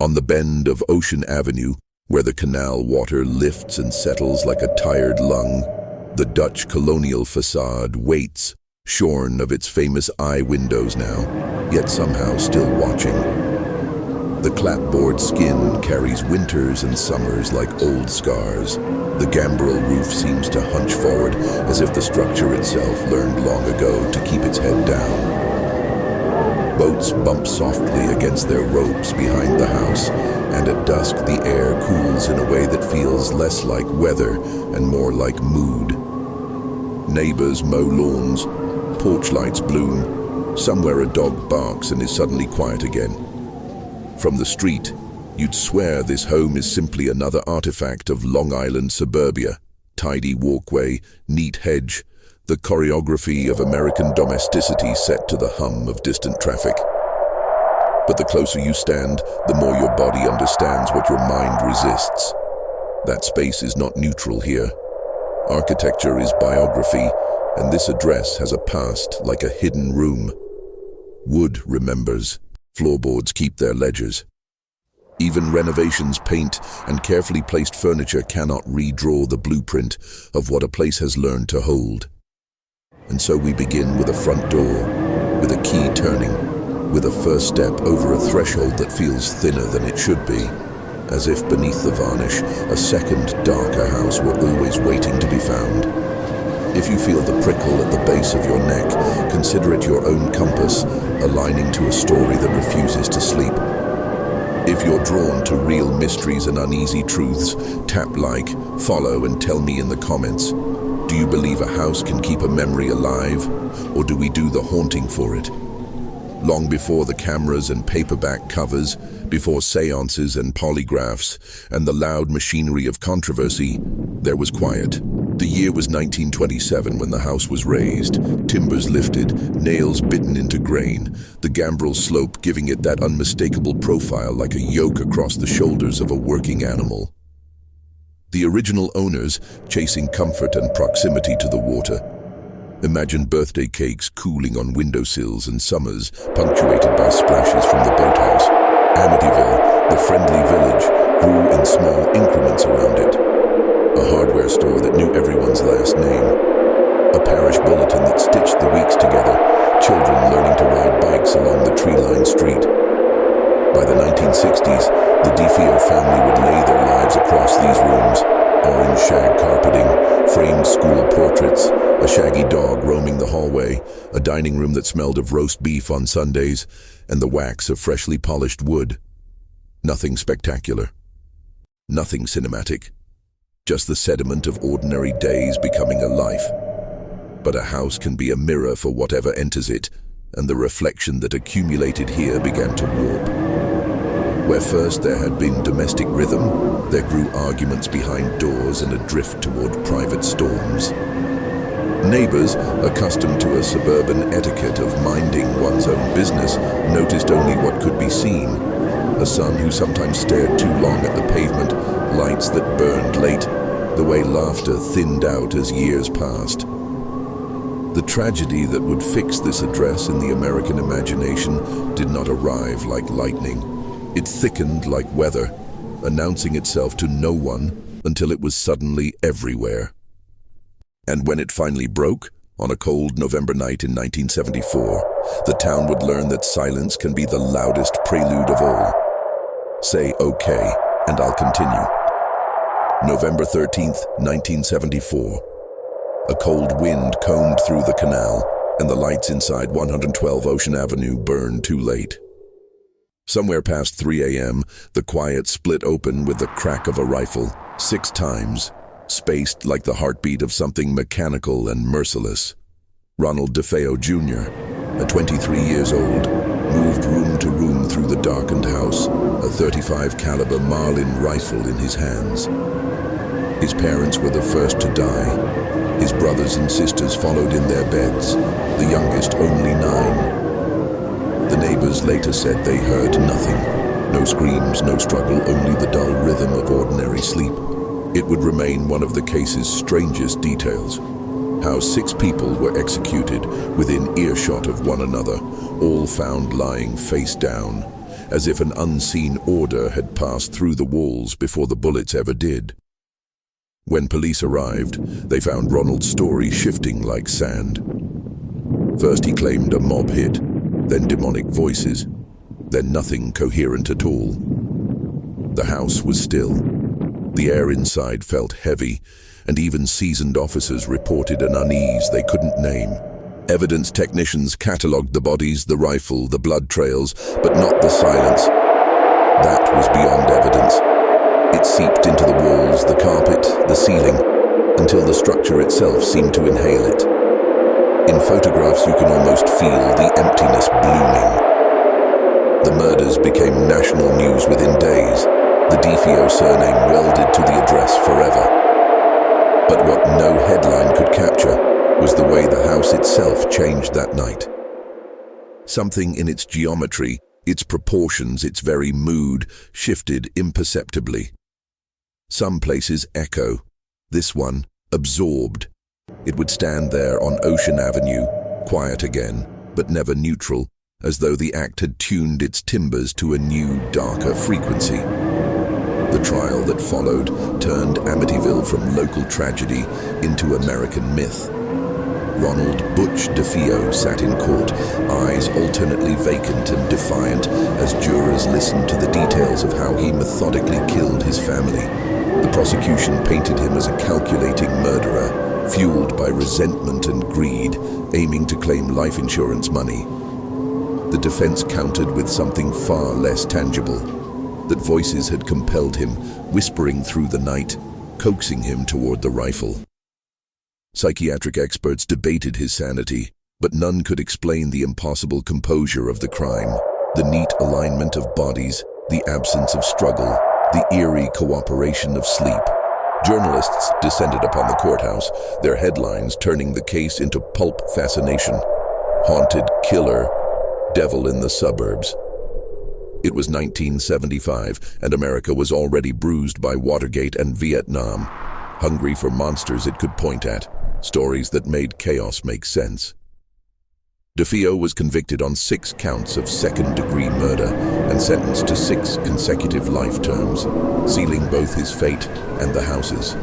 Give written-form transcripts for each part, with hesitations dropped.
On the bend of Ocean Avenue, where the canal water lifts and settles like a tired lung, the Dutch colonial facade waits, shorn of its famous eye windows now, yet somehow still watching. The clapboard skin carries winters and summers like old scars. The gambrel roof seems to hunch forward, as if the structure itself learned long ago to keep its head down. Boats bump softly against their ropes behind the house, and at dusk the air cools in a way that feels less like weather and more like mood. Neighbors mow lawns, porch lights bloom, somewhere a dog barks and is suddenly quiet again. From the street, you'd swear this home is simply another artifact of Long Island suburbia. Tidy walkway, neat hedge, the choreography of American domesticity set to the hum of distant traffic. But the closer you stand, the more your body understands what your mind resists. That space is not neutral here. Architecture is biography, and this address has a past like a hidden room. Wood remembers. Floorboards keep their ledgers. Even renovations, paint, and carefully placed furniture cannot redraw the blueprint of what a place has learned to hold. And so we begin with a front door, with a key turning, with a first step over a threshold that feels thinner than it should be, as if beneath the varnish, a second, darker house were always waiting to be found. If you feel the prickle at the base of your neck, consider it your own compass, aligning to a story that refuses to sleep. If you're drawn to real mysteries and uneasy truths, tap like, follow, and tell me in the comments. Do you believe a house can keep a memory alive, or do we do the haunting for it? Long before the cameras and paperback covers, before seances and polygraphs, and the loud machinery of controversy, there was quiet. The year was 1927 when the house was raised, timbers lifted, nails bitten into grain, the gambrel slope giving it that unmistakable profile like a yoke across the shoulders of a working animal. The original owners chasing comfort and proximity to the water. Imagine birthday cakes cooling on windowsills and summers punctuated by splashes from the boathouse. Amityville, the friendly village, grew in small increments around it. A hardware store that knew everyone's last name. A parish bulletin that stitched the weeks together. Children learning to ride bikes along the tree-lined street. By the 1960s, the DeFeo family would lay their lives across these rooms. Orange shag carpeting, framed school portraits, a shaggy dog roaming the hallway, a dining room that smelled of roast beef on Sundays, and the wax of freshly polished wood. Nothing spectacular. Nothing cinematic. Just the sediment of ordinary days becoming a life. But a house can be a mirror for whatever enters it, and the reflection that accumulated here began to warp. Where first there had been domestic rhythm, there grew arguments behind doors and a drift toward private storms. Neighbors, accustomed to a suburban etiquette of minding one's own business, noticed only what could be seen. A son who sometimes stared too long at the pavement, lights that burned late, the way laughter thinned out as years passed. The tragedy that would fix this address in the American imagination did not arrive like lightning. It thickened like weather, announcing itself to no one until it was suddenly everywhere. And when it finally broke, on a cold November night in 1974, the town would learn that silence can be the loudest prelude of all. Say okay, and I'll continue. November 13th, 1974. A cold wind combed through the canal, and the lights inside 112 Ocean Avenue burned too late. Somewhere past 3 a.m., the quiet split open with the crack of a rifle, 6 times, spaced like the heartbeat of something mechanical and merciless. Ronald DeFeo Jr., at 23 years old, moved room to room through the darkened house, a .35 caliber Marlin rifle in his hands. His parents were the first to die. His brothers and sisters followed in their beds, the youngest only 9. The neighbors later said they heard nothing. No screams, no struggle, only the dull rhythm of ordinary sleep. It would remain one of the case's strangest details. How 6 people were executed within earshot of one another, all found lying face down. as if an unseen order had passed through the walls before the bullets ever did. When police arrived, they found Ronald's story shifting like sand. First he claimed a mob hit, then demonic voices, then nothing coherent at all. The house was still. The air inside felt heavy, and even seasoned officers reported an unease they couldn't name. Evidence technicians catalogued the bodies, the rifle, the blood trails, but not the silence. That was beyond evidence. It seeped into the walls, the carpet, the ceiling, until the structure itself seemed to inhale it. In photographs, you can almost feel the emptiness blooming. The murders became national news within days, the DeFeo surname welded to the address forever. But what no headline could capture was the way the house itself changed that night. Something in its geometry, its proportions, its very mood shifted imperceptibly. Some places echo, this one absorbed. It would stand there on Ocean Avenue, quiet again, but never neutral, as though the act had tuned its timbers to a new, darker frequency. The trial that followed turned Amityville from local tragedy into American myth. Ronald "Butch" DeFeo sat in court, eyes alternately vacant and defiant, as jurors listened to the details of how he methodically killed his family. The prosecution painted him as a calculating murderer, fueled by resentment and greed, aiming to claim life insurance money. The defense countered with something far less tangible, that voices had compelled him, whispering through the night, coaxing him toward the rifle. Psychiatric experts debated his sanity, but none could explain the impossible composure of the crime, the neat alignment of bodies, the absence of struggle, the eerie cooperation of sleep. Journalists descended upon the courthouse, their headlines turning the case into pulp fascination. Haunted killer, devil in the suburbs. It was 1975, and America was already bruised by Watergate and Vietnam, hungry for monsters it could point at, stories that made chaos make sense. DeFeo was convicted on 6 counts of second-degree murder and sentenced to 6 consecutive life terms, sealing both his fate and the house's.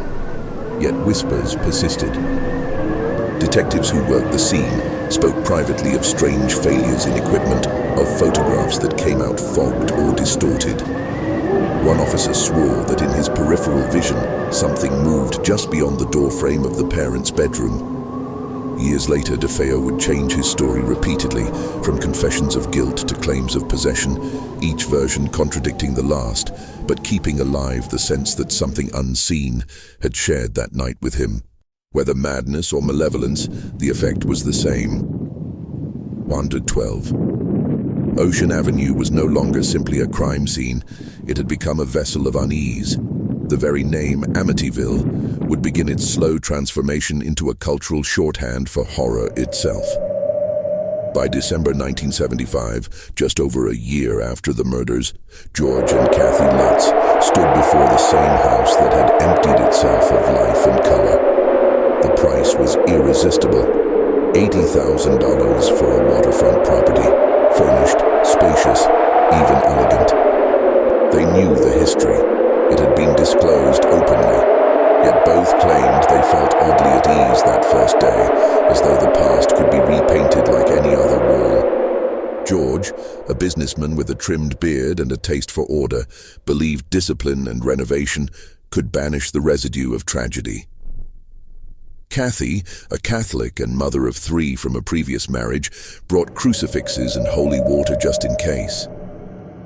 Yet whispers persisted. Detectives who worked the scene spoke privately of strange failures in equipment, of photographs that came out fogged or distorted. One officer swore that in his peripheral vision, something moved just beyond the doorframe of the parents' bedroom. Years later, DeFeo would change his story repeatedly, from confessions of guilt to claims of possession, each version contradicting the last, but keeping alive the sense that something unseen had shared that night with him. Whether madness or malevolence, the effect was the same. 112. Ocean Avenue was no longer simply a crime scene. It had become a vessel of unease. The very name Amityville would begin its slow transformation into a cultural shorthand for horror itself. By December 1975, just over a year after the murders, George and Kathy Lutz stood before the same house that had emptied itself of life and color. The price was irresistible. $80,000 for a waterfront property, furnished, spacious, even elegant. They knew the history. It had been disclosed openly, yet both claimed they felt oddly at ease that first day, as though the past could be repainted like any other wall. George, a businessman with a trimmed beard and a taste for order, believed discipline and renovation could banish the residue of tragedy. Kathy, a Catholic and mother of 3 from a previous marriage, brought crucifixes and holy water just in case.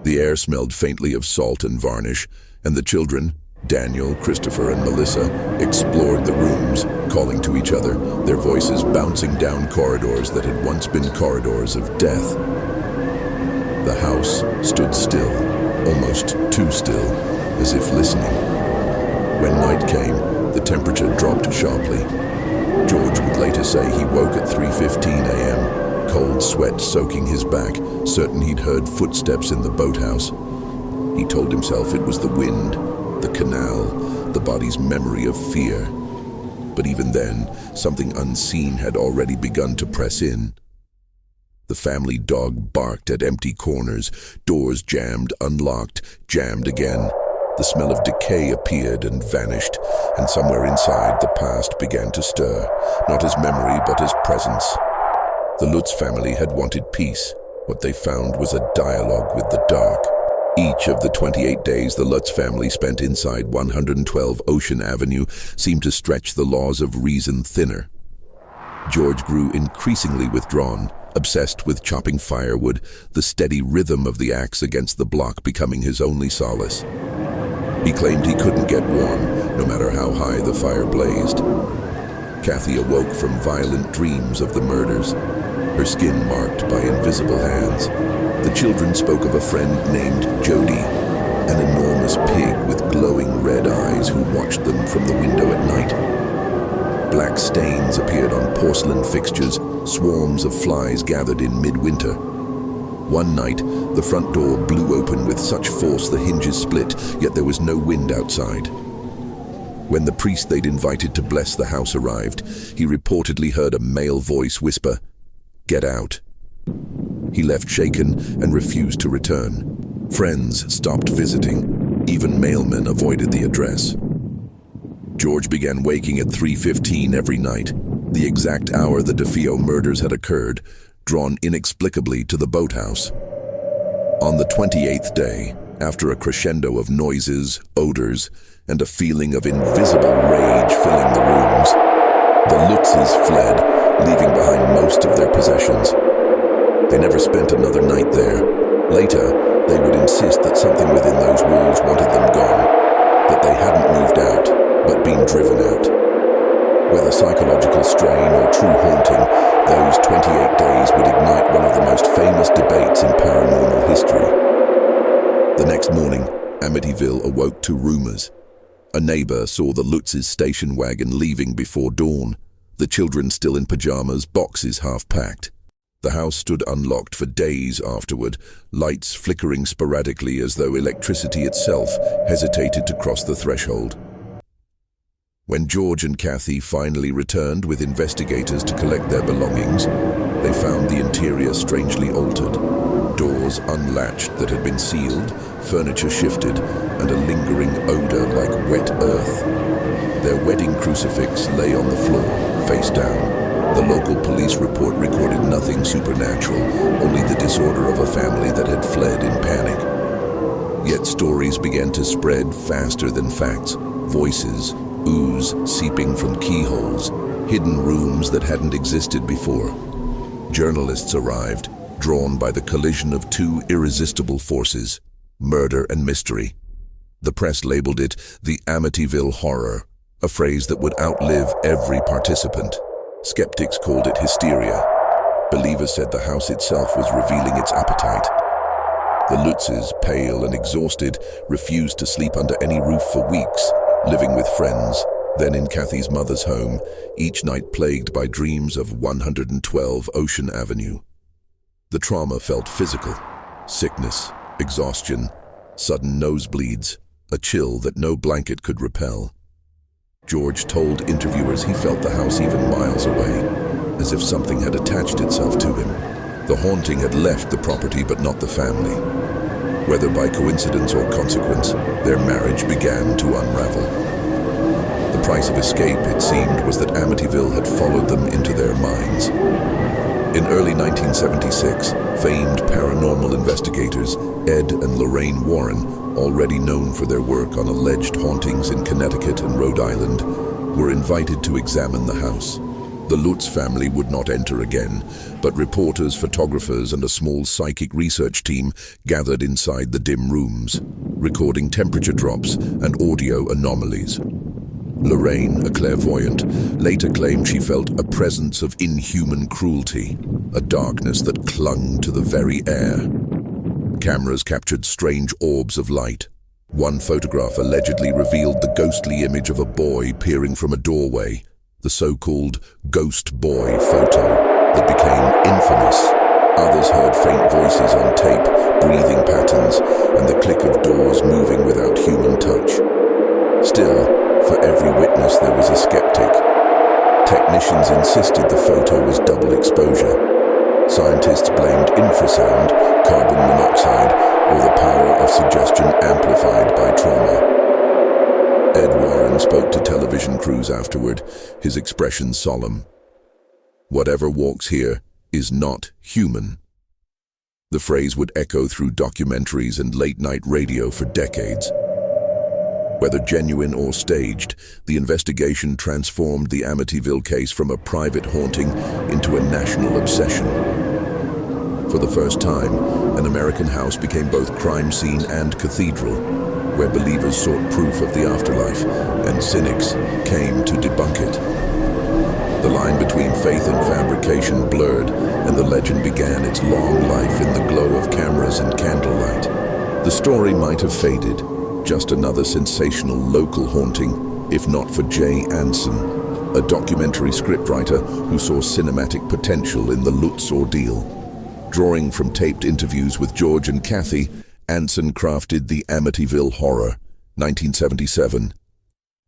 The air smelled faintly of salt and varnish, and the children, Daniel, Christopher, and Melissa, explored the rooms, calling to each other, their voices bouncing down corridors that had once been corridors of death. The house stood still, almost too still, as if listening. When night came, the temperature dropped sharply. George would later say he woke at 3:15 a.m., cold sweat soaking his back, certain he'd heard footsteps in the boathouse. He told himself it was the wind, the canal, the body's memory of fear. But even then, something unseen had already begun to press in. The family dog barked at empty corners, doors jammed, unlocked, jammed again. The smell of decay appeared and vanished, and somewhere inside the past began to stir, not as memory but as presence. The Lutz family had wanted peace. What they found was a dialogue with the dark. Each of the 28 days the Lutz family spent inside 112 Ocean Avenue seemed to stretch the laws of reason thinner. George grew increasingly withdrawn, obsessed with chopping firewood, the steady rhythm of the axe against the block becoming his only solace. He claimed he couldn't get warm, no matter how high the fire blazed. Kathy awoke from violent dreams of the murders, her skin marked by invisible hands. The children spoke of a friend named Jody, an enormous pig with glowing red eyes who watched them from the window at night. Black stains appeared on porcelain fixtures, swarms of flies gathered in midwinter. One night, the front door blew open with such force the hinges split, yet there was no wind outside. When the priest they'd invited to bless the house arrived, he reportedly heard a male voice whisper, "Get out." He left shaken and refused to return. Friends stopped visiting. Even mailmen avoided the address. George began waking at 3:15 every night, the exact hour the DeFeo murders had occurred, drawn inexplicably to the boathouse. On the 28th day, after a crescendo of noises, odors, and a feeling of invisible rage filling the rooms, the Lutzes fled, leaving behind most of their possessions. They never spent another night there. Later, they would insist that something within those walls wanted them gone, that they hadn't moved out, but been driven out. Whether psychological strain or true haunting, those 28 days would ignite one of the most famous debates in paranormal history. The next morning, Amityville awoke to rumors. A neighbor saw the Lutz's station wagon leaving before dawn, the children still in pajamas, boxes half packed. The house stood unlocked for days afterward, lights flickering sporadically as though electricity itself hesitated to cross the threshold. When George and Kathy finally returned with investigators to collect their belongings, they found the interior strangely altered. Doors unlatched that had been sealed, furniture shifted, and a lingering odor like wet earth. Their wedding crucifix lay on the floor, face down. The local police report recorded nothing supernatural, only the disorder of a family that had fled in panic. Yet stories began to spread faster than facts. Voices, ooze seeping from keyholes, hidden rooms that hadn't existed before. Journalists arrived, drawn by the collision of two irresistible forces, murder and mystery. The press labeled it the Amityville Horror, a phrase that would outlive every participant. Skeptics called it hysteria. Believers said the house itself was revealing its appetite. The Lutzes, pale and exhausted, refused to sleep under any roof for weeks, living with friends, then in Kathy's mother's home, each night plagued by dreams of 112 Ocean Avenue. The trauma felt physical: sickness, exhaustion, sudden nosebleeds, a chill that no blanket could repel. George told interviewers he felt the house even miles away, as if something had attached itself to him. The haunting had left the property but not the family. Whether by coincidence or consequence, their marriage began to unravel. The price of escape, it seemed, was that Amityville had followed them into their minds. In early 1976, famed paranormal investigators Ed and Lorraine Warren, already known for their work on alleged hauntings in Connecticut and Rhode Island, were invited to examine the house. The Lutz family would not enter again, but reporters, photographers, and a small psychic research team gathered inside the dim rooms, recording temperature drops and audio anomalies. Lorraine, a clairvoyant, later claimed she felt a presence of inhuman cruelty, a darkness that clung to the very air. Cameras captured strange orbs of light. One photograph allegedly revealed the ghostly image of a boy peering from a doorway, the so-called ghost boy photo that became infamous. Others heard faint voices on tape, breathing patterns, and the click of doors moving without human touch. Still, for every witness there was a skeptic. Technicians insisted the photo was double exposure. Scientists blamed infrasound, carbon monoxide, or the power of suggestion amplified by trauma. Ed Warren spoke to television crews afterward, his expression solemn. "Whatever walks here is not human." The phrase would echo through documentaries and late-night radio for decades. Whether genuine or staged, the investigation transformed the Amityville case from a private haunting into a national obsession. For the first time, an American house became both crime scene and cathedral, where believers sought proof of the afterlife, and cynics came to debunk it. The line between faith and fabrication blurred, and the legend began its long life in the glow of cameras and candlelight. The story might have faded, just another sensational local haunting, if not for Jay Anson, a documentary scriptwriter who saw cinematic potential in the Lutz ordeal. Drawing from taped interviews with George and Kathy, Anson crafted the Amityville Horror, 1977,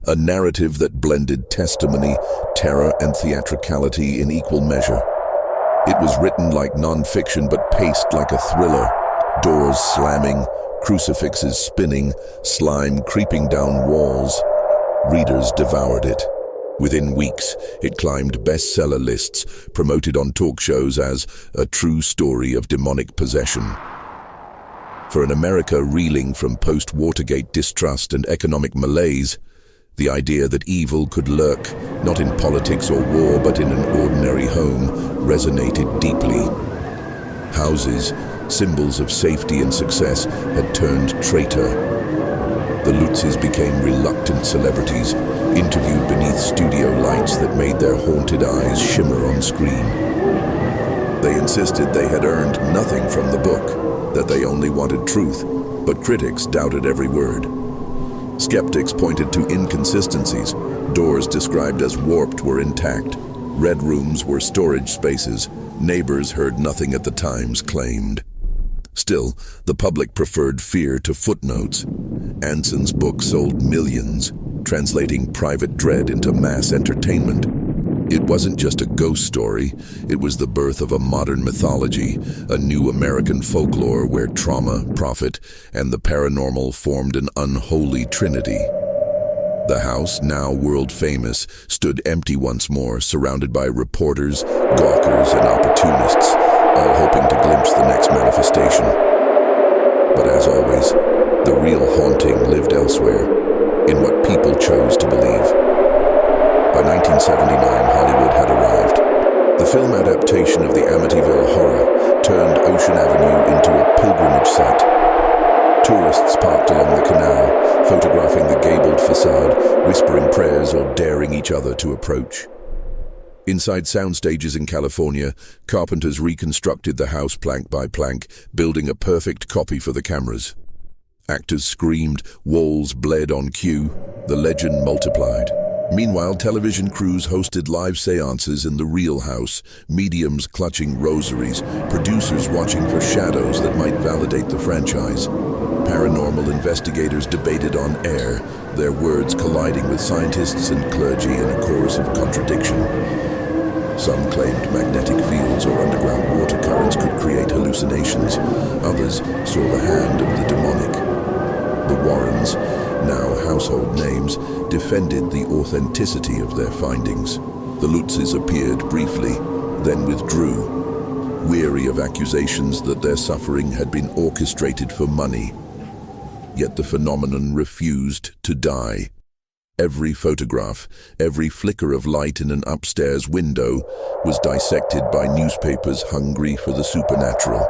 a narrative that blended testimony, terror, and theatricality in equal measure. It was written like non-fiction but paced like a thriller, doors slamming, crucifixes spinning, slime creeping down walls. Readers devoured it. Within weeks, it climbed bestseller lists, promoted on talk shows as a true story of demonic possession. For an America reeling from post-Watergate distrust and economic malaise, the idea that evil could lurk, not in politics or war, but in an ordinary home, resonated deeply. Houses, symbols of safety and success, had turned traitor. The Lutzes became reluctant celebrities, interviewed beneath studio lights that made their haunted eyes shimmer on screen. They insisted they had earned nothing from the book, that they only wanted truth, but critics doubted every word. Skeptics pointed to inconsistencies. Doors described as warped were intact. Red rooms were storage spaces. Neighbors heard nothing at the Times claimed. Still, the public preferred fear to footnotes. Anson's book sold millions, translating private dread into mass entertainment. It wasn't just a ghost story, it was the birth of a modern mythology, a new American folklore where trauma, profit, and the paranormal formed an unholy trinity. The house, now world famous, stood empty once more, surrounded by reporters, gawkers, and opportunists, all hoping to glimpse the next manifestation. But as always, the real haunting lived elsewhere, in what people chose to believe. By 1979, Hollywood had arrived. The film adaptation of the Amityville Horror turned Ocean Avenue into a pilgrimage site. Tourists parked along the canal, photographing the gabled facade, whispering prayers or daring each other to approach. Inside sound stages in California, carpenters reconstructed the house plank by plank, building a perfect copy for the cameras. Actors screamed, walls bled on cue, the legend multiplied. Meanwhile, television crews hosted live seances in the real house, mediums clutching rosaries, producers watching for shadows that might validate the franchise. Paranormal investigators debated on air, their words colliding with scientists and clergy in a chorus of contradiction. Some claimed magnetic fields or underground water currents could create hallucinations. Others saw the hand of the demonic. The Warrens, now household names, defended the authenticity of their findings. The Lutzes appeared briefly, then withdrew, weary of accusations that their suffering had been orchestrated for money. Yet the phenomenon refused to die. Every photograph, every flicker of light in an upstairs window was dissected by newspapers hungry for the supernatural.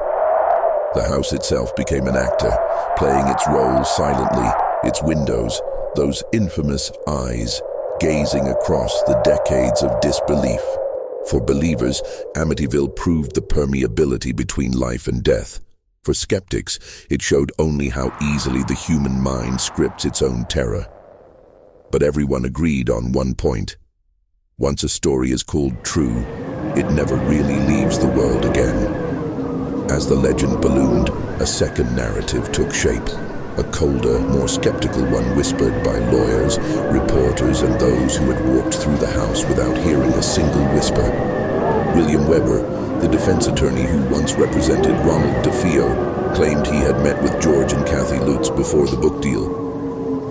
The house itself became an actor, playing its role silently, its windows, those infamous eyes, gazing across the decades of disbelief. For believers, Amityville proved the permeability between life and death. For skeptics, it showed only how easily the human mind scripts its own terror. But everyone agreed on one point. Once a story is called true, it never really leaves the world again. As the legend ballooned, a second narrative took shape. A colder, more skeptical one whispered by lawyers, reporters, and those who had walked through the house without hearing a single whisper. William Weber, the defense attorney who once represented Ronald DeFeo, claimed he had met with George and Kathy Lutz before the book deal.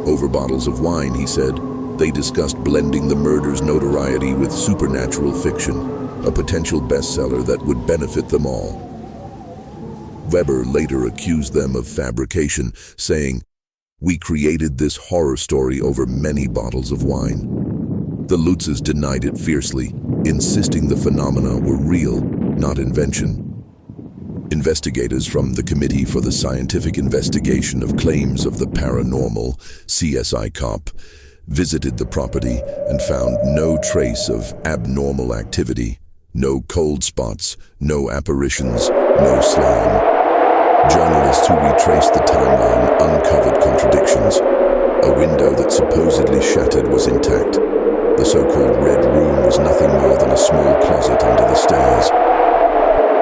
Over bottles of wine, he said, they discussed blending the murder's notoriety with supernatural fiction, a potential bestseller that would benefit them all. Weber later accused them of fabrication, saying, "We created this horror story over many bottles of wine." The Lutzes denied it fiercely, insisting the phenomena were real, not invention. Investigators from the Committee for the Scientific Investigation of Claims of the Paranormal, CSI COP, visited the property and found no trace of abnormal activity, no cold spots, no apparitions, no slime. Journalists who retraced the timeline uncovered contradictions. A window that supposedly shattered was intact. The so-called Red Room was nothing more than a small closet under the stairs.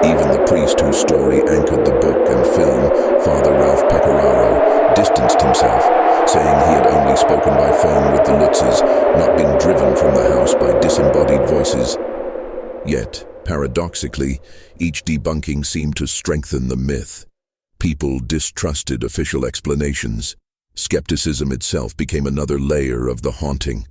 Even the priest whose story anchored the book and film, Father Ralph Pecoraro, distanced himself, saying he had only spoken by phone with the Lutzes, not been driven from the house by disembodied voices. Yet, paradoxically, each debunking seemed to strengthen the myth. People distrusted official explanations. Skepticism itself became another layer of the haunting.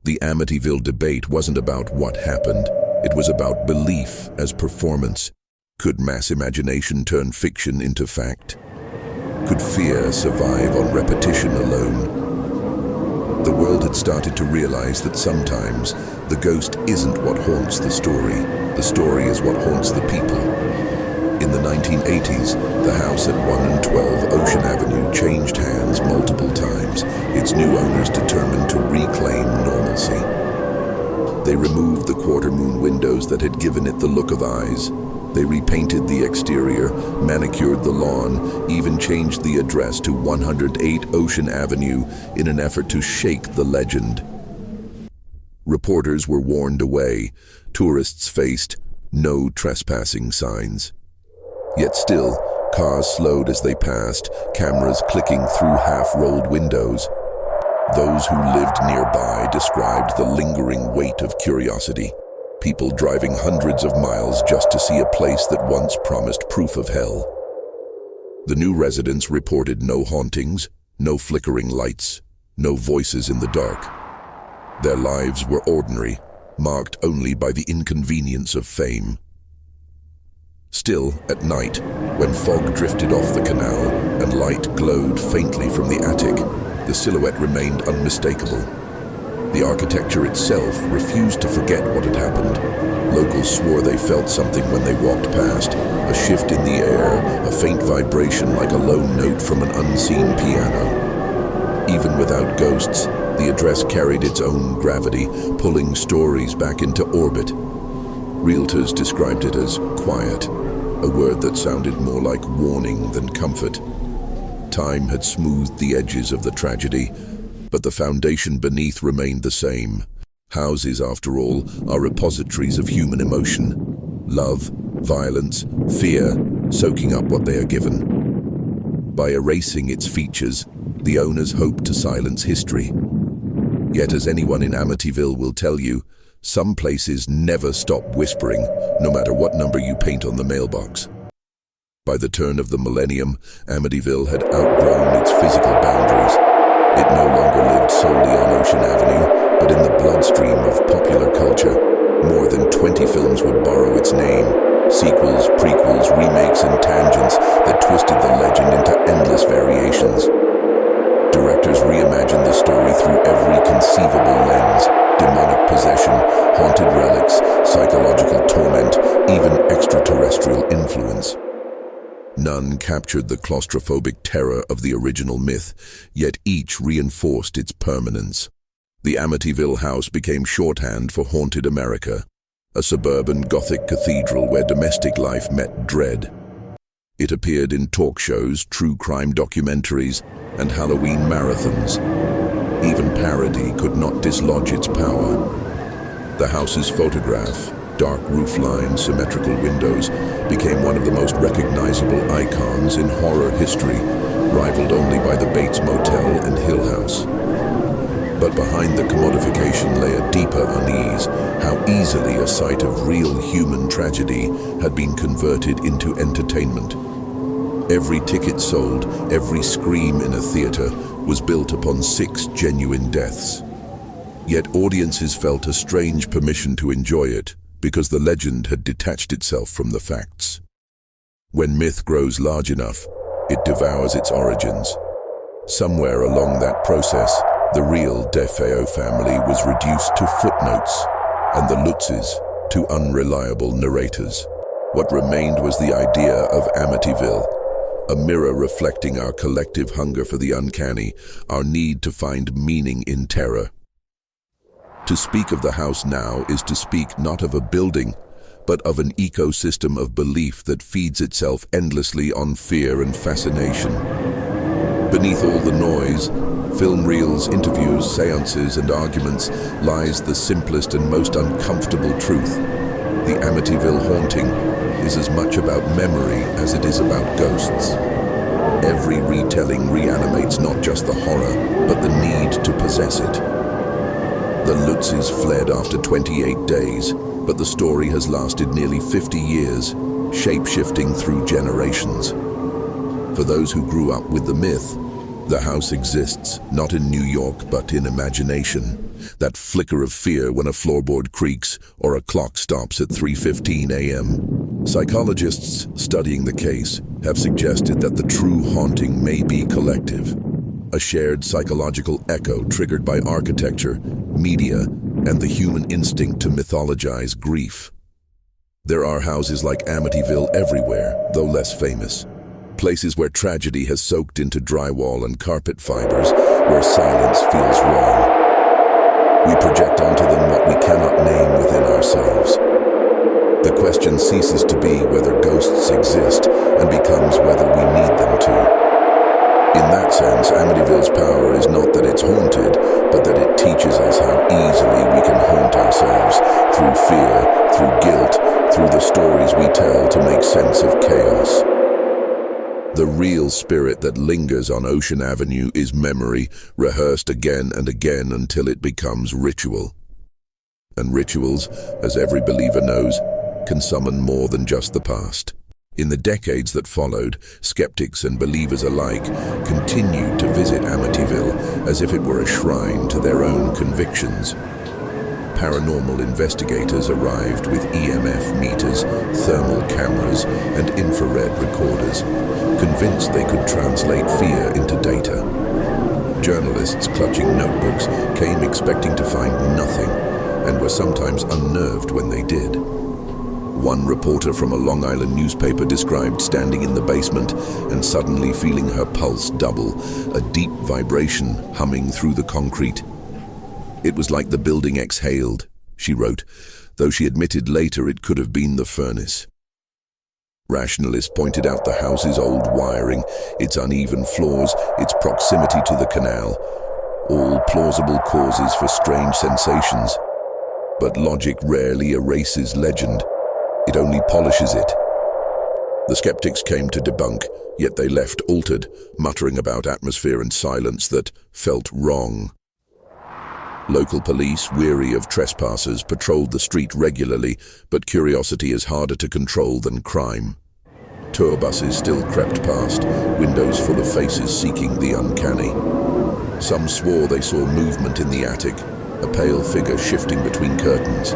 The Amityville debate wasn't about what happened. It was about belief as performance. Could mass imagination turn fiction into fact? Could fear survive on repetition alone? The world had started to realize that sometimes the ghost isn't what haunts the story is what haunts the people. In the 1980s, the house at 1 and 12 Ocean Avenue changed hands multiple times, its new owners determined to reclaim normalcy. They removed the quarter-moon windows that had given it the look of eyes. They repainted the exterior, manicured the lawn, even changed the address to 108 Ocean Avenue in an effort to shake the legend. Reporters were warned away. Tourists faced no trespassing signs. Yet still, cars slowed as they passed, cameras clicking through half-rolled windows. Those who lived nearby described the lingering weight of curiosity. People driving hundreds of miles just to see a place that once promised proof of hell. The new residents reported no hauntings, no flickering lights, no voices in the dark. Their lives were ordinary, marked only by the inconvenience of fame. Still, at night, when fog drifted off the canal and light glowed faintly from the attic, the silhouette remained unmistakable. The architecture itself refused to forget what had happened. Locals swore they felt something when they walked past, a shift in the air, a faint vibration like a low note from an unseen piano. Even without ghosts, the address carried its own gravity, pulling stories back into orbit. Realtors described it as quiet, a word that sounded more like warning than comfort. Time had smoothed the edges of the tragedy, but the foundation beneath remained the same. Houses, after all, are repositories of human emotion. Love, violence, fear, soaking up what they are given. By erasing its features, the owners hope to silence history. Yet, as anyone in Amityville will tell you, some places never stop whispering, no matter what number you paint on the mailbox. By the turn of the millennium, Amityville had outgrown its physical boundaries. It no longer lived solely on Ocean Avenue, but in the bloodstream of popular culture. More than 20 films would borrow its name. Sequels, prequels, remakes, and tangents that twisted the legend into endless variations. Directors reimagined the story through every conceivable lens. Demonic possession, haunted relics, psychological torment, even extraterrestrial influence. None captured the claustrophobic terror of the original myth, yet each reinforced its permanence. The Amityville House became shorthand for haunted America, a suburban Gothic cathedral where domestic life met dread. It appeared in talk shows, true crime documentaries, and Halloween marathons. Even parody could not dislodge its power. The house's photograph, dark roofline, symmetrical windows, became one of the most recognizable icons in horror history, rivaled only by the Bates Motel and Hill House. But behind the commodification lay a deeper unease, how easily a site of real human tragedy had been converted into entertainment. Every ticket sold, every scream in a theater was built upon 6 genuine deaths. Yet audiences felt a strange permission to enjoy it, because the legend had detached itself from the facts. When myth grows large enough, it devours its origins. Somewhere along that process, the real DeFeo family was reduced to footnotes, and the Lutzes to unreliable narrators. What remained was the idea of Amityville, a mirror reflecting our collective hunger for the uncanny, our need to find meaning in terror. To speak of the house now is to speak not of a building, but of an ecosystem of belief that feeds itself endlessly on fear and fascination. Beneath all the noise, film reels, interviews, seances, and arguments, lies the simplest and most uncomfortable truth. The Amityville haunting is as much about memory as it is about ghosts. Every retelling reanimates not just the horror, but the need to possess it. The Lutzes fled after 28 days, but the story has lasted nearly 50 years, shape-shifting through generations. For those who grew up with the myth, the house exists, not in New York, but in imagination. That flicker of fear when a floorboard creaks or a clock stops at 3:15 a.m. Psychologists studying the case have suggested that the true haunting may be collective, a shared psychological echo triggered by architecture, media, and the human instinct to mythologize grief. There are houses like Amityville everywhere, though less famous. Places where tragedy has soaked into drywall and carpet fibers, where silence feels wrong. We project onto them what we cannot name within ourselves. The question ceases to be whether ghosts exist and becomes whether we need them to. In that sense, Amityville's power is not that it's haunted, but that it teaches us how easily we can haunt ourselves through fear, through guilt, through the stories we tell to make sense of chaos. The real spirit that lingers on Ocean Avenue is memory, rehearsed again and again until it becomes ritual. And rituals, as every believer knows, can summon more than just the past. In the decades that followed, skeptics and believers alike continued to visit Amityville as if it were a shrine to their own convictions. Paranormal investigators arrived with EMF meters, thermal cameras, and infrared recorders, convinced they could translate fear into data. Journalists clutching notebooks came expecting to find nothing, and were sometimes unnerved when they did. One reporter from a Long Island newspaper described standing in the basement and suddenly feeling her pulse double, a deep vibration humming through the concrete. It was like the building exhaled, she wrote, though she admitted later it could have been the furnace. Rationalists pointed out the house's old wiring, its uneven floors, its proximity to the canal, all plausible causes for strange sensations. But logic rarely erases legend. It only polishes it. The skeptics came to debunk, yet they left altered, muttering about atmosphere and silence that felt wrong. Local police, weary of trespassers, patrolled the street regularly, but curiosity is harder to control than crime. Tour buses still crept past, windows full of faces seeking the uncanny. Some swore they saw movement in the attic, a pale figure shifting between curtains.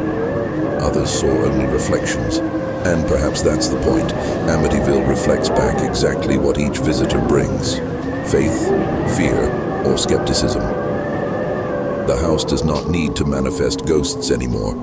Others saw only reflections. And perhaps that's the point. Amityville reflects back exactly what each visitor brings: faith, fear, or skepticism. The house does not need to manifest ghosts anymore.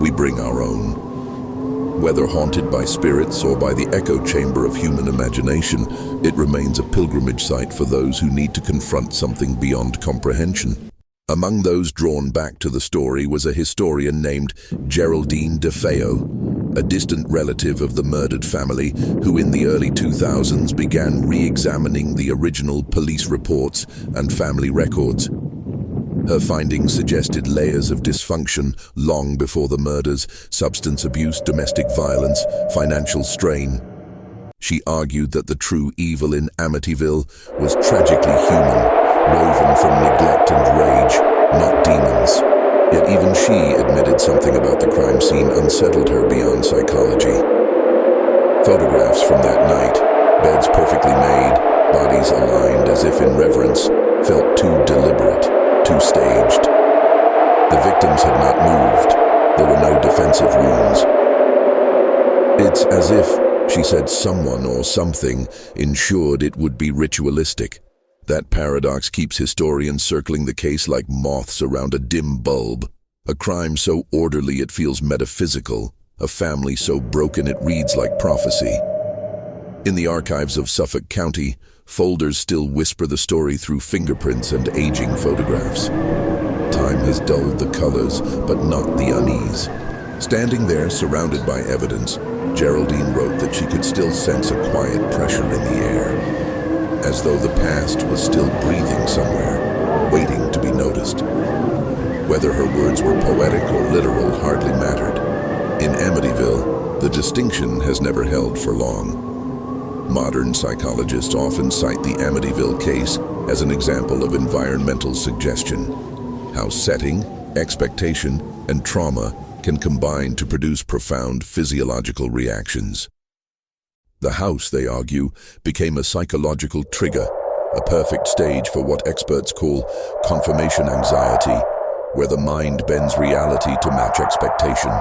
We bring our own. Whether haunted by spirits or by the echo chamber of human imagination, it remains a pilgrimage site for those who need to confront something beyond comprehension. Among those drawn back to the story was a historian named Geraldine DeFeo, a distant relative of the murdered family who in the early 2000s began re-examining the original police reports and family records. Her findings suggested layers of dysfunction long before the murders: substance abuse, domestic violence, financial strain. She argued that the true evil in Amityville was tragically human, woven from neglect and rage, not demons. Yet even she admitted something about the crime scene unsettled her beyond psychology. Photographs from that night, beds perfectly made, bodies aligned as if in reverence, felt too deliberate, too staged. The victims had not moved. There were no defensive wounds. It's as if, she said, someone or something ensured it would be ritualistic. That paradox keeps historians circling the case like moths around a dim bulb. A crime so orderly it feels metaphysical, a family so broken it reads like prophecy. In the archives of Suffolk County, folders still whisper the story through fingerprints and aging photographs. Time has dulled the colors, but not the unease. Standing there, surrounded by evidence, Geraldine wrote that she could still sense a quiet pressure in the air, as though the past was still breathing somewhere, waiting to be noticed. Whether her words were poetic or literal hardly mattered. In Amityville, the distinction has never held for long. Modern psychologists often cite the Amityville case as an example of environmental suggestion, how setting, expectation, and trauma can combine to produce profound physiological reactions. The house, they argue, became a psychological trigger, a perfect stage for what experts call confirmation anxiety, where the mind bends reality to match expectation.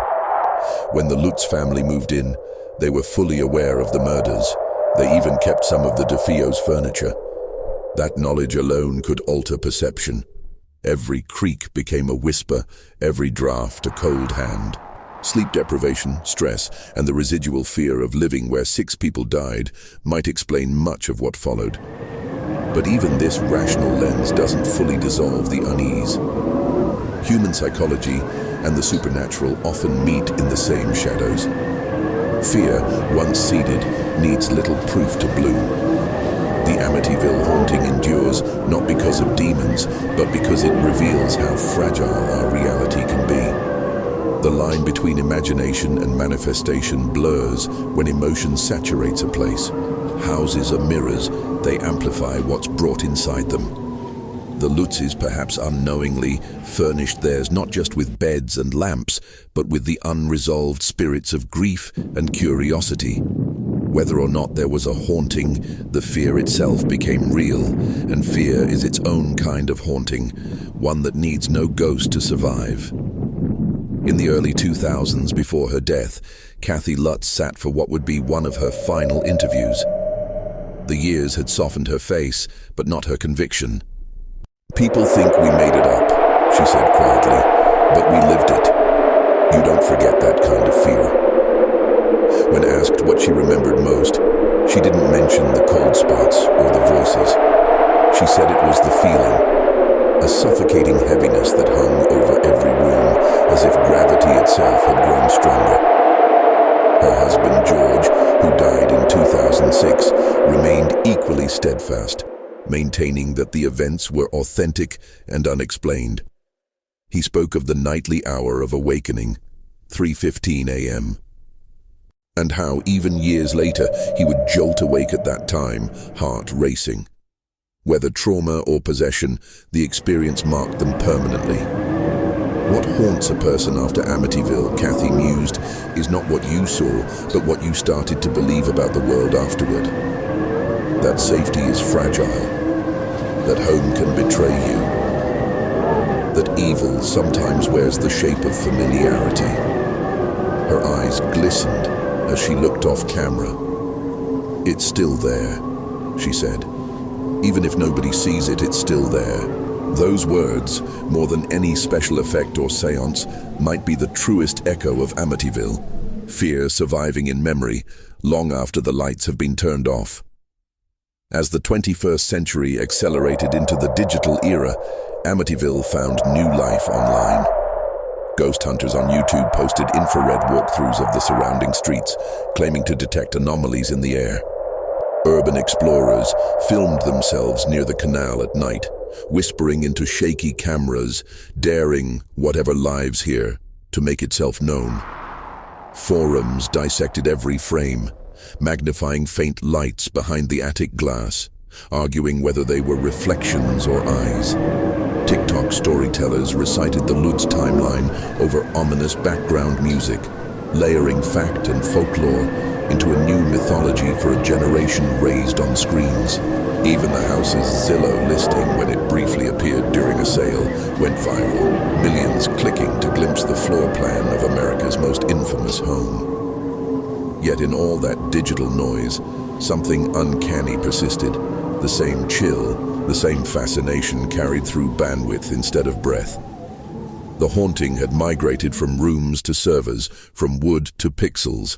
When the Lutz family moved in, they were fully aware of the murders. They even kept some of the DeFeo's furniture. That knowledge alone could alter perception. Every creak became a whisper, every draft a cold hand. Sleep deprivation, stress, and the residual fear of living where 6 people died might explain much of what followed. But even this rational lens doesn't fully dissolve the unease. Human psychology and the supernatural often meet in the same shadows. Fear, once seeded, needs little proof to bloom. The Amityville haunting endures not because of demons, but because it reveals how fragile our reality can be. The line between imagination and manifestation blurs when emotion saturates a place. Houses are mirrors, they amplify what's brought inside them. The Lutzes, perhaps unknowingly, furnished theirs not just with beds and lamps, but with the unresolved spirits of grief and curiosity. Whether or not there was a haunting, the fear itself became real, and fear is its own kind of haunting, one that needs no ghost to survive. In the early 2000s, before her death, Kathy Lutz sat for what would be one of her final interviews. The years had softened her face, but not her conviction. "People think we made it up," she said quietly, "but we lived it. You don't forget that kind of fear." When asked what she remembered most, she didn't mention the cold spots or the voices. She said it was the feeling, a suffocating heaviness that hung over every room, as if gravity itself had grown stronger. Her husband, George, who died in 2006, remained equally steadfast, maintaining that the events were authentic and unexplained. He spoke of the nightly hour of awakening, 3:15 a.m., and how even years later he would jolt awake at that time, heart racing. Whether trauma or possession, the experience marked them permanently. What haunts a person after Amityville, Kathy mused, is not what you saw, but what you started to believe about the world afterward. That safety is fragile, that home can betray you, that evil sometimes wears the shape of familiarity. Her eyes glistened as she looked off camera. "It's still there," she said. "Even if nobody sees it, it's still there." Those words, more than any special effect or seance, might be the truest echo of Amityville, fear surviving in memory long after the lights have been turned off. As the 21st century accelerated into the digital era, Amityville found new life online. Ghost hunters on YouTube posted infrared walkthroughs of the surrounding streets, claiming to detect anomalies in the air. Urban explorers filmed themselves near the canal at night, whispering into shaky cameras, daring whatever lives here to make itself known. Forums dissected every frame, magnifying faint lights behind the attic glass, arguing whether they were reflections or eyes. TikTok storytellers recited the Lutz timeline over ominous background music, layering fact and folklore into a new mythology for a generation raised on screens. Even the house's Zillow listing, when it briefly appeared during a sale, went viral, millions clicking to glimpse the floor plan of America's most infamous home. Yet in all that digital noise, something uncanny persisted. The same chill, the same fascination carried through bandwidth instead of breath. The haunting had migrated from rooms to servers, from wood to pixels.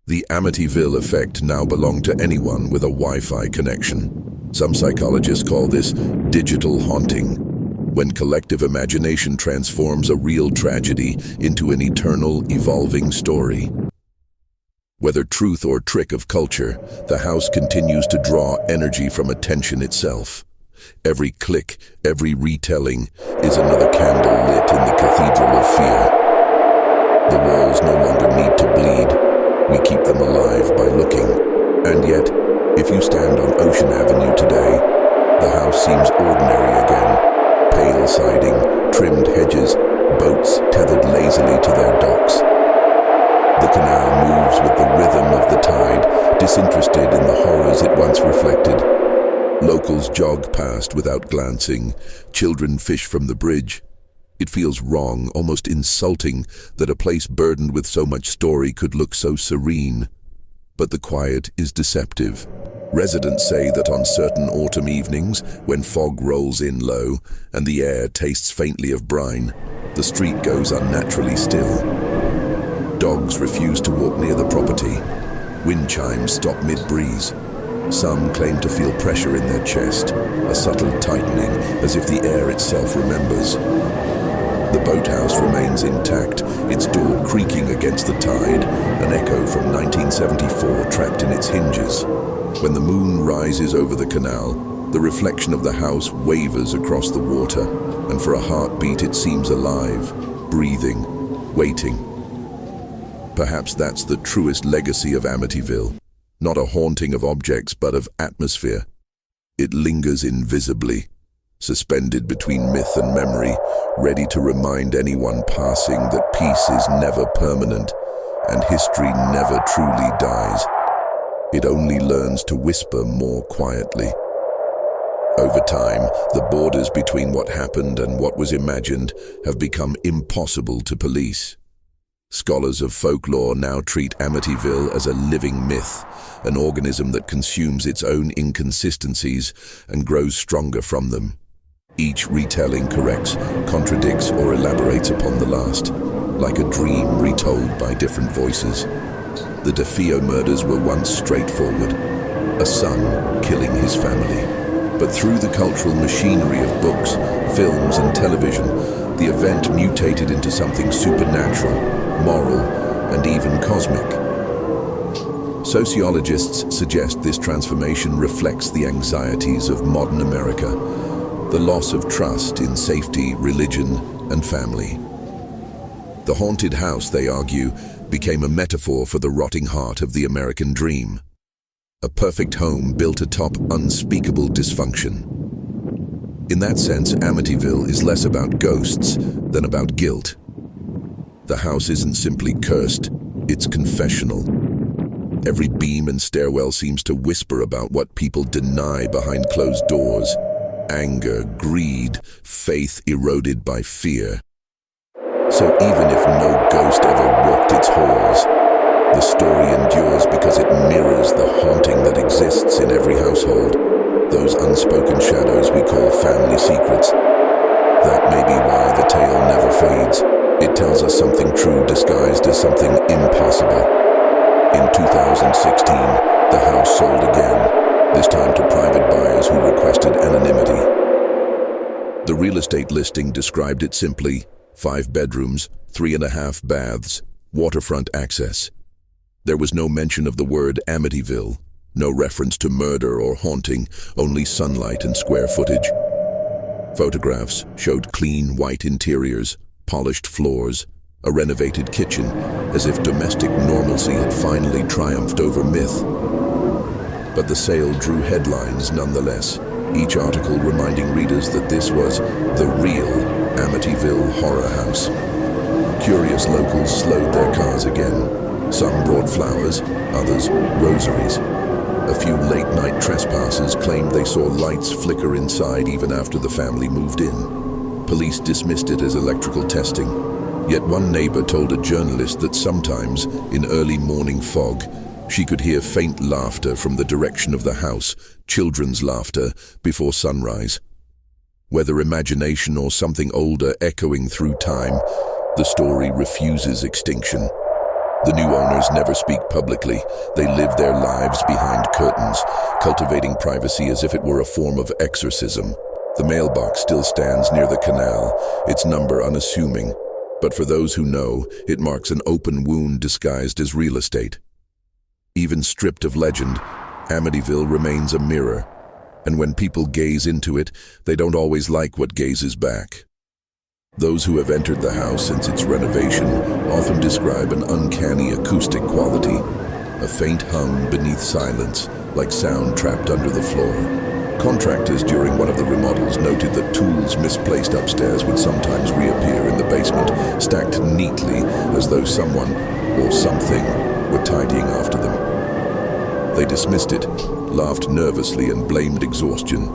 The Amityville effect now belonged to anyone with a Wi-Fi connection. Some psychologists call this digital haunting, when collective imagination transforms a real tragedy into an eternal, evolving story. Whether truth or trick of culture, the house continues to draw energy from attention itself. Every click, every retelling, is another candle lit in the cathedral of fear. The walls no longer need to bleed. We keep them alive by looking. And yet, if you stand on Ocean Avenue today, the house seems ordinary again. Pale siding, trimmed hedges, boats tethered lazily to their docks. The canal moves with the rhythm of the tide, disinterested in the horrors it once reflected. Locals jog past without glancing. Children fish from the bridge. It feels wrong, almost insulting, that a place burdened with so much story could look so serene. But the quiet is deceptive. Residents say that on certain autumn evenings, when fog rolls in low and the air tastes faintly of brine, the street goes unnaturally still. Dogs refuse to walk near the property. Wind chimes stop mid-breeze. Some claim to feel pressure in their chest, a subtle tightening, as if the air itself remembers. The boathouse remains intact, its door creaking against the tide, an echo from 1974 trapped in its hinges. When the moon rises over the canal, the reflection of the house wavers across the water, and for a heartbeat it seems alive, breathing, waiting. Perhaps that's the truest legacy of Amityville. Not a haunting of objects, but of atmosphere. It lingers invisibly, suspended between myth and memory, ready to remind anyone passing that peace is never permanent and history never truly dies. It only learns to whisper more quietly. Over time, the borders between what happened and what was imagined have become impossible to police. Scholars of folklore now treat Amityville as a living myth, an organism that consumes its own inconsistencies and grows stronger from them. Each retelling corrects, contradicts, or elaborates upon the last, like a dream retold by different voices. The DeFeo murders were once straightforward, a son killing his family. But through the cultural machinery of books, films, and television, the event mutated into something supernatural, moral, and even cosmic. Sociologists suggest this transformation reflects the anxieties of modern America, the loss of trust in safety, religion, and family. The haunted house, they argue, became a metaphor for the rotting heart of the American dream. A perfect home built atop unspeakable dysfunction. In that sense, Amityville is less about ghosts than about guilt. The house isn't simply cursed, it's confessional. Every beam and stairwell seems to whisper about what people deny behind closed doors. Anger, greed, faith eroded by fear. So even if no ghost ever walked its halls, the story endures because it mirrors the haunting that exists in every household, those unspoken shadows we call family secrets. That may be why the tale never fades. It tells us something true disguised as something impossible. In 2016, the house sold again, this time to private buyers who requested anonymity. The real estate listing described it simply: 5 bedrooms, 3.5 baths, waterfront access. There was no mention of the word Amityville, no reference to murder or haunting, only sunlight and square footage. Photographs showed clean white interiors, polished floors, a renovated kitchen, as if domestic normalcy had finally triumphed over myth. But the sale drew headlines nonetheless, each article reminding readers that this was the real Amityville horror house. Curious locals slowed their cars again. Some brought flowers, others rosaries. A few late-night trespassers claimed they saw lights flicker inside even after the family moved in. Police dismissed it as electrical testing. Yet one neighbor told a journalist that sometimes, in early morning fog, she could hear faint laughter from the direction of the house, children's laughter, before sunrise. Whether imagination or something older echoing through time, the story refuses extinction. The new owners never speak publicly. They live their lives behind curtains, cultivating privacy as if it were a form of exorcism. The mailbox still stands near the canal, its number unassuming. But for those who know, it marks an open wound disguised as real estate. Even stripped of legend, Amityville remains a mirror. And when people gaze into it, they don't always like what gazes back. Those who have entered the house since its renovation often describe an uncanny acoustic quality, a faint hum beneath silence, like sound trapped under the floor. Contractors during one of the remodels noted that tools misplaced upstairs would sometimes reappear in the basement, stacked neatly as though someone or something were tidying after them. They dismissed it, laughed nervously and blamed exhaustion.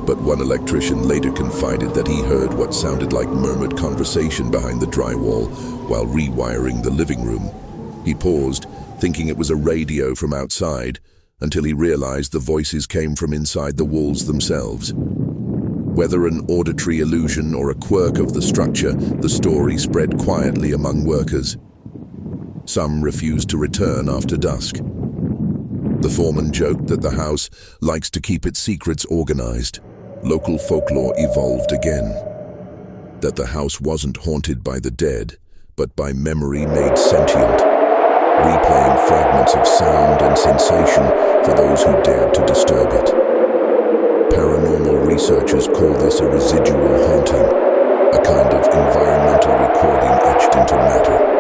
But one electrician later confided that he heard what sounded like murmured conversation behind the drywall while rewiring the living room. He paused, thinking it was a radio from outside, until he realized the voices came from inside the walls themselves. Whether an auditory illusion or a quirk of the structure, the story spread quietly among workers. Some refused to return after dusk. The foreman joked that the house likes to keep its secrets organized. Local folklore evolved again. That the house wasn't haunted by the dead, but by memory made sentient, replaying fragments of sound and sensation for those who dared to disturb it. Paranormal researchers call this a residual haunting, a kind of environmental recording etched into matter.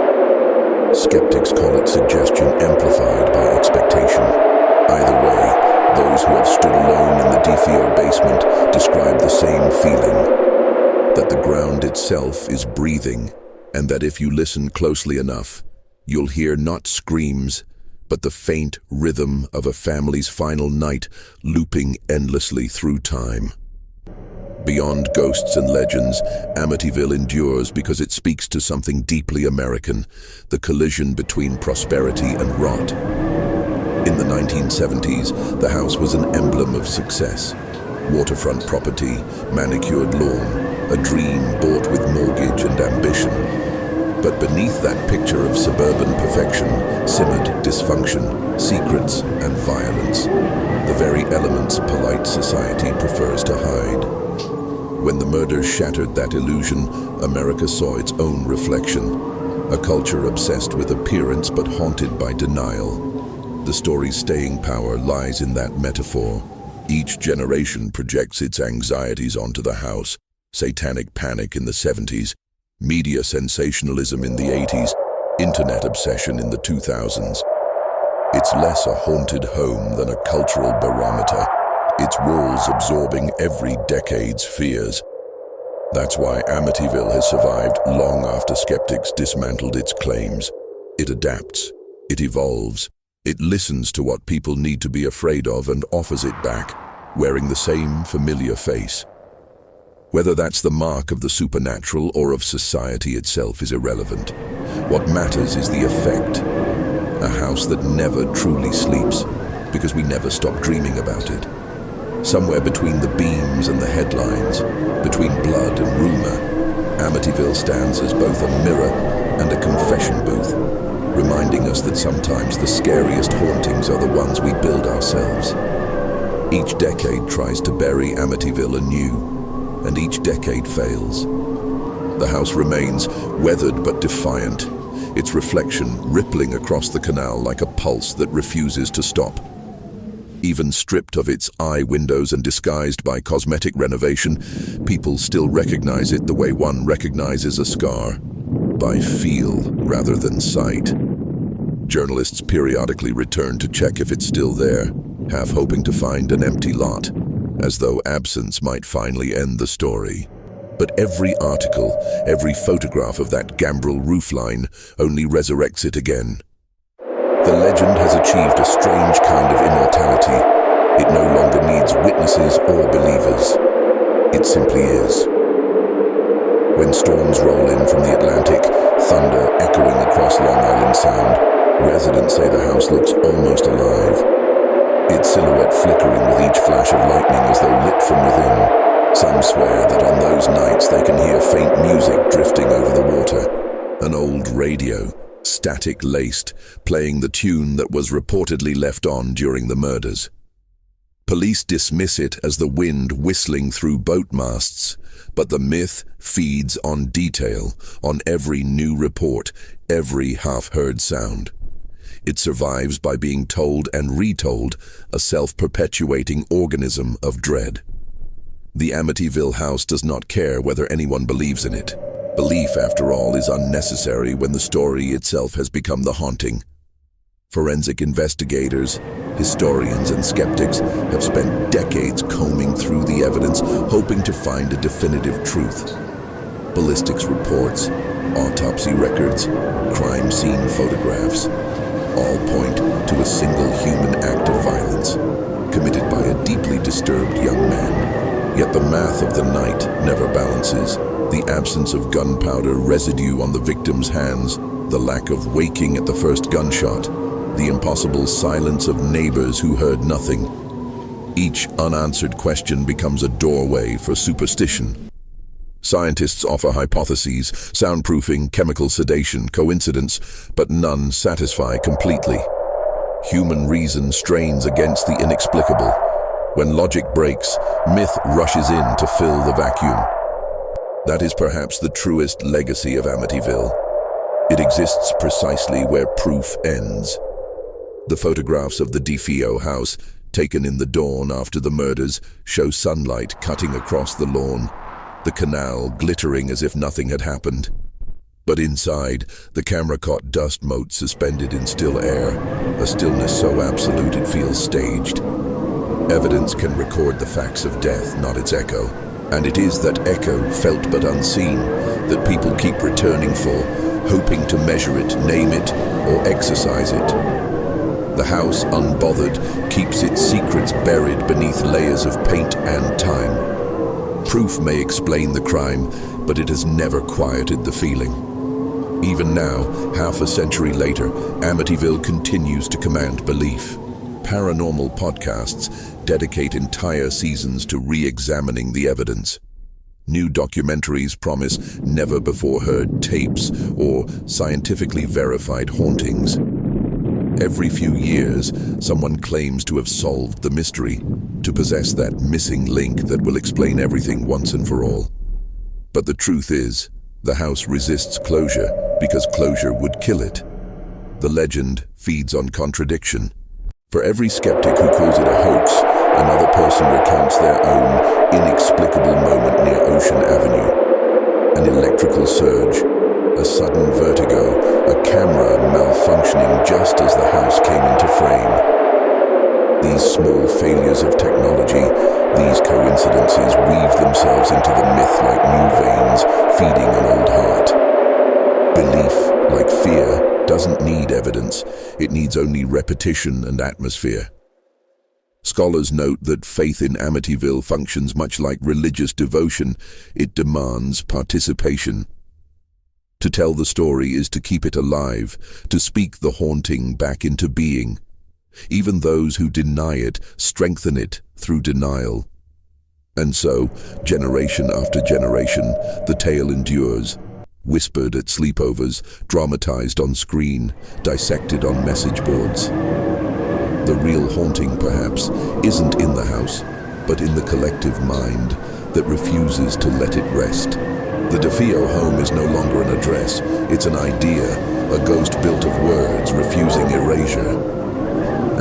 Skeptics call it suggestion amplified by expectation. Either way, those who have stood alone in the DeFeo basement describe the same feeling, that the ground itself is breathing, and that if you listen closely enough, you'll hear not screams, but the faint rhythm of a family's final night looping endlessly through time. Beyond ghosts and legends, Amityville endures because it speaks to something deeply American, the collision between prosperity and rot. In the 1970s, the house was an emblem of success. Waterfront property, manicured lawn, a dream bought with mortgage and ambition. But beneath that picture of suburban perfection simmered dysfunction, secrets, and violence, the very elements polite society prefers to hide. When the murders shattered that illusion, America saw its own reflection, a culture obsessed with appearance but haunted by denial. The story's staying power lies in that metaphor. Each generation projects its anxieties onto the house. Satanic panic in the 70s, media sensationalism in the 80s, internet obsession in the 2000s. It's less a haunted home than a cultural barometer, its walls absorbing every decade's fears. That's why Amityville has survived long after skeptics dismantled its claims. It adapts, it evolves, it listens to what people need to be afraid of and offers it back, wearing the same familiar face. Whether that's the mark of the supernatural or of society itself is irrelevant. What matters is the effect. A house that never truly sleeps, because we never stop dreaming about it. Somewhere between the beams and the headlines, between blood and rumor, Amityville stands as both a mirror and a confession booth, reminding us that sometimes the scariest hauntings are the ones we build ourselves. Each decade tries to bury Amityville anew, and each decade fails. The house remains weathered but defiant, its reflection rippling across the canal like a pulse that refuses to stop. Even stripped of its eye windows and disguised by cosmetic renovation, people still recognize it the way one recognizes a scar, by feel rather than sight. Journalists periodically return to check if it's still there, half hoping to find an empty lot, as though absence might finally end the story. But every article, every photograph of that gambrel roofline only resurrects it again. The legend has achieved a strange kind of immortality. It no longer needs witnesses or believers. It simply is. When storms roll in from the Atlantic, thunder echoing across Long Island Sound, residents say the house looks almost alive. Its silhouette flickering with each flash of lightning as though lit from within. Some swear that on those nights they can hear faint music drifting over the water. An old radio, static-laced, playing the tune that was reportedly left on during the murders. Police dismiss it as the wind whistling through boat masts, but the myth feeds on detail, on every new report, every half-heard sound. It survives by being told and retold, a self-perpetuating organism of dread. The Amityville House does not care whether anyone believes in it. Belief, after all, is unnecessary when the story itself has become the haunting. Forensic investigators, historians, and skeptics have spent decades combing through the evidence, hoping to find a definitive truth. Ballistics reports, autopsy records, crime scene photographs, all point to a single human act of violence, committed by a deeply disturbed young man. Yet the math of the night never balances. The absence of gunpowder residue on the victim's hands, the lack of waking at the first gunshot, the impossible silence of neighbors who heard nothing. Each unanswered question becomes a doorway for superstition. Scientists offer hypotheses, soundproofing, chemical sedation, coincidence, but none satisfy completely. Human reason strains against the inexplicable. When logic breaks, myth rushes in to fill the vacuum. That is perhaps the truest legacy of Amityville. It exists precisely where proof ends. The photographs of the DeFeo house, taken in the dawn after the murders, show sunlight cutting across the lawn, the canal glittering as if nothing had happened. But inside, the camera caught dust motes suspended in still air, a stillness so absolute it feels staged. Evidence can record the facts of death, not its echo. And it is that echo, felt but unseen, that people keep returning for, hoping to measure it, name it, or exercise it. The house, unbothered, keeps its secrets buried beneath layers of paint and time. Proof may explain the crime, but it has never quieted the feeling. Even now, half a century later, Amityville continues to command belief. Paranormal podcasts dedicate entire seasons to re-examining the evidence. New documentaries promise never-before-heard tapes or scientifically verified hauntings. Every few years, someone claims to have solved the mystery, to possess that missing link that will explain everything once and for all. But the truth is, the house resists closure because closure would kill it. The legend feeds on contradiction. For every skeptic who calls it a hoax, another person recounts their own inexplicable moment near Ocean Avenue. An electrical surge, a sudden vertigo, a camera malfunctioning just as the house came into frame. These small failures of technology, these coincidences weave themselves into the myth like new veins feeding an old heart. Belief, like fear, doesn't need evidence, it needs only repetition and atmosphere. Scholars note that faith in Amityville functions much like religious devotion. It demands participation. To tell the story is to keep it alive, to speak the haunting back into being. Even those who deny it strengthen it through denial. And so, generation after generation, the tale endures. Whispered at sleepovers, dramatized on screen, dissected on message boards. The real haunting, perhaps, isn't in the house, but in the collective mind that refuses to let it rest. The DeFeo home is no longer an address, it's an idea, a ghost built of words refusing erasure.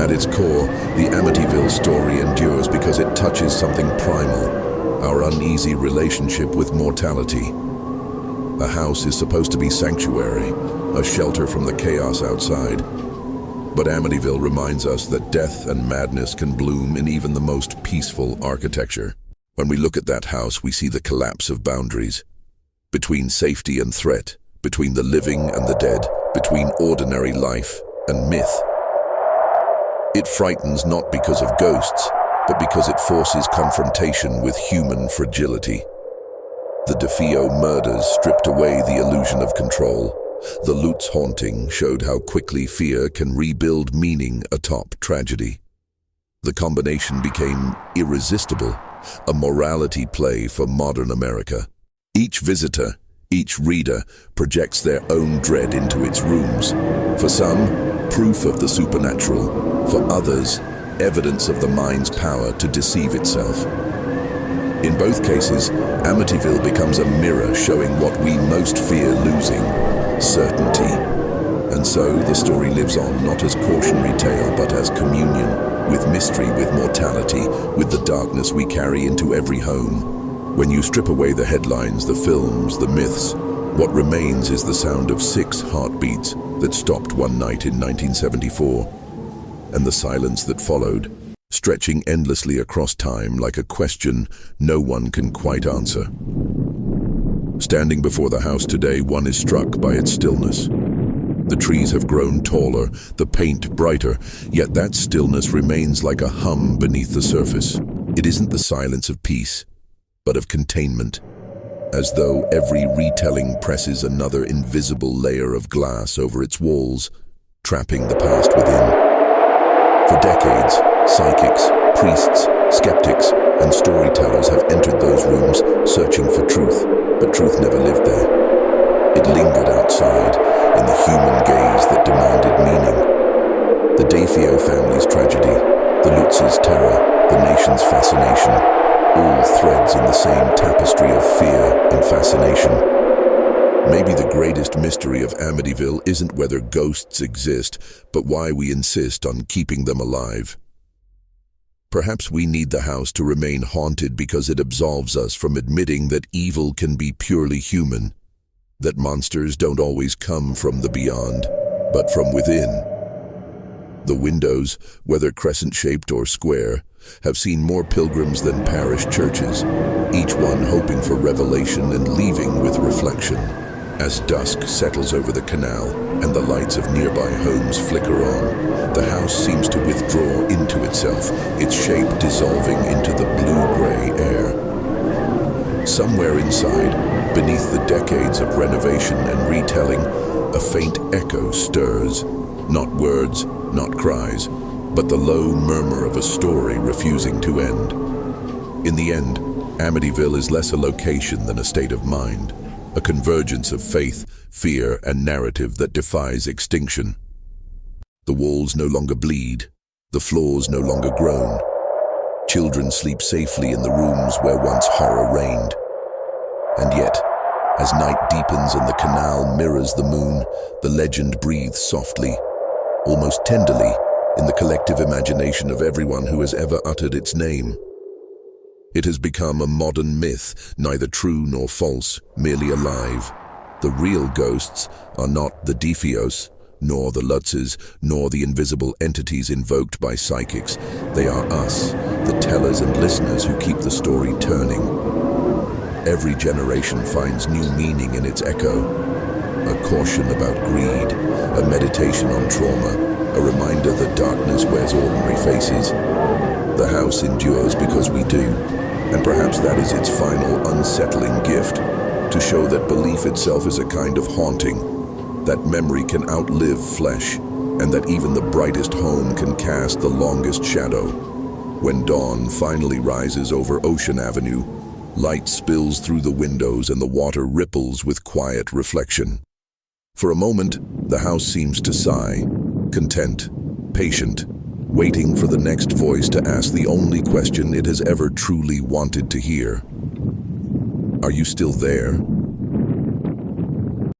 At its core, the Amityville story endures because it touches something primal, our uneasy relationship with mortality. A house is supposed to be sanctuary, a shelter from the chaos outside. But Amityville reminds us that death and madness can bloom in even the most peaceful architecture. When we look at that house, we see the collapse of boundaries. Between safety and threat, between the living and the dead, between ordinary life and myth. It frightens not because of ghosts, but because it forces confrontation with human fragility. The DeFeo murders stripped away the illusion of control. The Lutz haunting showed how quickly fear can rebuild meaning atop tragedy. The combination became irresistible, a morality play for modern America. Each visitor, each reader, projects their own dread into its rooms. For some, proof of the supernatural. For others, evidence of the mind's power to deceive itself. In both cases, Amityville becomes a mirror showing what we most fear losing: certainty. And so the story lives on, not as cautionary tale, but as communion, with mystery, with mortality, with the darkness we carry into every home. When you strip away the headlines, the films, the myths, what remains is the sound of 6 heartbeats that stopped one night in 1974, and the silence that followed, stretching endlessly across time like a question no one can quite answer. Standing before the house today, one is struck by its stillness. The trees have grown taller, the paint brighter, yet that stillness remains like a hum beneath the surface. It isn't the silence of peace, but of containment, as though every retelling presses another invisible layer of glass over its walls, trapping the past within. For decades, psychics, priests, skeptics, and storytellers have entered those rooms searching for truth, but truth never lived there. It lingered outside, in the human gaze that demanded meaning. The DeFeo family's tragedy, the Lutz's terror, the nation's fascination, all threads in the same tapestry of fear and fascination. Maybe the greatest mystery of Amityville isn't whether ghosts exist, but why we insist on keeping them alive. Perhaps we need the house to remain haunted because it absolves us from admitting that evil can be purely human, that monsters don't always come from the beyond, but from within. The windows, whether crescent-shaped or square, have seen more pilgrims than parish churches, each one hoping for revelation and leaving with reflection. As dusk settles over the canal and the lights of nearby homes flicker on, the house seems to withdraw into itself, its shape dissolving into the blue-gray air. Somewhere inside, beneath the decades of renovation and retelling, a faint echo stirs. Not words, not cries, but the low murmur of a story refusing to end. In the end, Amityville is less a location than a state of mind, a convergence of faith, fear, and narrative that defies extinction. The walls no longer bleed, the floors no longer groan. Children sleep safely in the rooms where once horror reigned. And yet, as night deepens and the canal mirrors the moon, the legend breathes softly, almost tenderly, in the collective imagination of everyone who has ever uttered its name. It has become a modern myth, neither true nor false, merely alive. The real ghosts are not the DeFeos, nor the Lutzes, nor the invisible entities invoked by psychics. They are us, the tellers and listeners who keep the story turning. Every generation finds new meaning in its echo. A caution about greed, a meditation on trauma, a reminder that darkness wears ordinary faces. The house endures because we do, and perhaps that is its final unsettling gift, to show that belief itself is a kind of haunting, that memory can outlive flesh, and that even the brightest home can cast the longest shadow. When dawn finally rises over Ocean Avenue, light spills through the windows and the water ripples with quiet reflection. For a moment, the house seems to sigh, content, patient, waiting for the next voice to ask the only question it has ever truly wanted to hear. Are you still there?